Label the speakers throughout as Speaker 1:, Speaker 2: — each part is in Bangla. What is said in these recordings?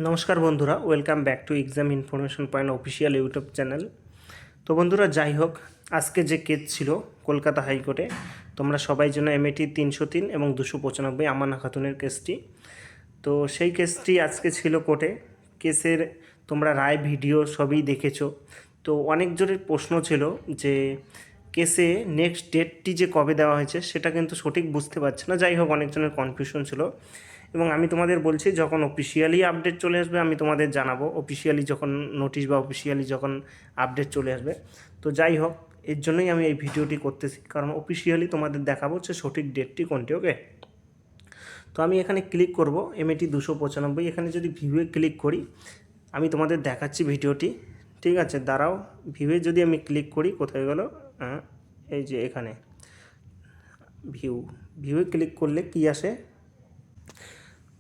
Speaker 1: নমস্কার বন্ধুরা, welcome back to exam information point official YouTube channel. তো বন্ধুরা, যাই হোক, আজকে যে কেস ছিল কলকাতা হাইকোর্টে, তোমরা সবাই জন্য এমএটি 303 এবং 295 আমানা খাতুনের কেসটি। তো সেই কেসটি আজকে ছিল কোর্টে। কেসের তোমরা রায় ভিডিও সবই দেখেছো। তো অনেকজনের প্রশ্ন ছিল যে কেসে নেক্সট ডেটটি যে কবে দেওয়া হয়েছে সেটা কিন্তু সঠিক বুঝতে পারছে না। যাই হোক, অনেকজনের কনফিউশন ছিল এবং আমি তোমাদের বলছি, যখন অফিসিয়ালি আপডেট চলে আসবে আমি তোমাদের জানাবো, অফিসিয়ালি যখন নোটিশ বা অফিসিয়ালি যখন আপডেট চলে আসবে। তো যাই হোক, এর জন্যই আমি এই ভিডিওটি করতেছি, কারণ অফিসিয়ালি তোমাদের দেখাবো যে সঠিক ডেটটি কোনটি। ওকে, তো আমি এখানে ক্লিক করব এমএটি 295। এখানে যদি ভিউয়ে ক্লিক করি আমি তোমাদের দেখাচ্ছি ভিডিওটি। ঠিক আছে, দাঁড়াও। ভিউয়ে যদি আমি ক্লিক করি, কোথায় গেল? এই যে এখানে ভিউয়ে ক্লিক করলে কি আসে?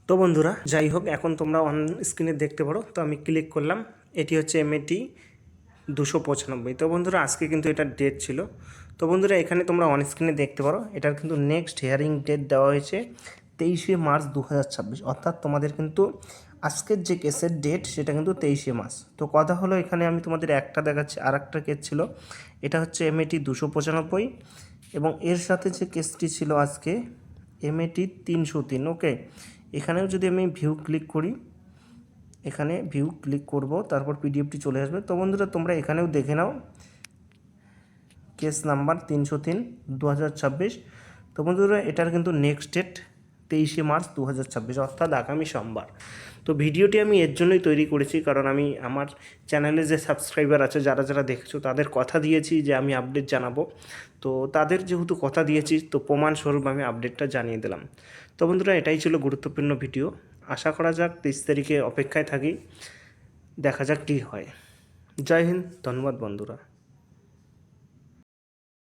Speaker 1: তো বন্ধুরা, যাই হোক, এখন তোমরা অন স্ক্রিনে দেখতে পারো। তো আমি ক্লিক করলাম, এটি হচ্ছে এমএটি 295। তো বন্ধুরা, আজকে কিন্তু এটার ডেট ছিল। তো বন্ধুরা, এখানে তোমরা অন স্ক্রিনে দেখতে পারো এটার কিন্তু নেক্সট হিয়ারিং ডেট দেওয়া হয়েছে 23শে মার্চ 2026। অর্থাৎ তোমাদের কিন্তু আজকের যে কেসের ডেট সেটা কিন্তু 23শে মার্চ। তো কথা হলো, এখানে আমি তোমাদের একটা দেখাচ্ছি, আর একটা কেস ছিল, এটা হচ্ছে এমএটি 295 এবং এর সাথে যে কেসটি ছিল আজকে এমএটি 303। ওকে, এখানেও যদি আমি ভিউ ক্লিক করি, এখানে ভিউ ক্লিক করব, তারপর পিডিএফটি চলে আসবে। তো বন্ধুরা, তোমরা এখানেও দেখে নাও, কেস নাম্বার 303 2026। তো বন্ধুরা, এটার কিন্তু নেক্সট ডেট 23শে মার্চ 2026, অর্থাৎ আগামী সোমবার। তো ভিডিওটি আমি এর জন্যই তৈরি করেছি, কারণ আমি আমার চ্যানেলে যে সাবস্ক্রাইবার আছে, যারা যারা দেখছো, তাদের কথা দিয়েছি যে আমি আপডেট জানাবো। তো তাদের যেহেতু কথা দিয়েছি, তো প্রমাণস্বরূপ আমি আপডেটটা জানিয়ে দিলাম। তো বন্ধুরা, এটাই ছিল গুরুত্বপূর্ণ ভিডিও। আশা করা যাক 23 তারিখে অপেক্ষায় থাকি, দেখা যাক কী হয়। জয় হিন্দ, ধন্যবাদ বন্ধুরা।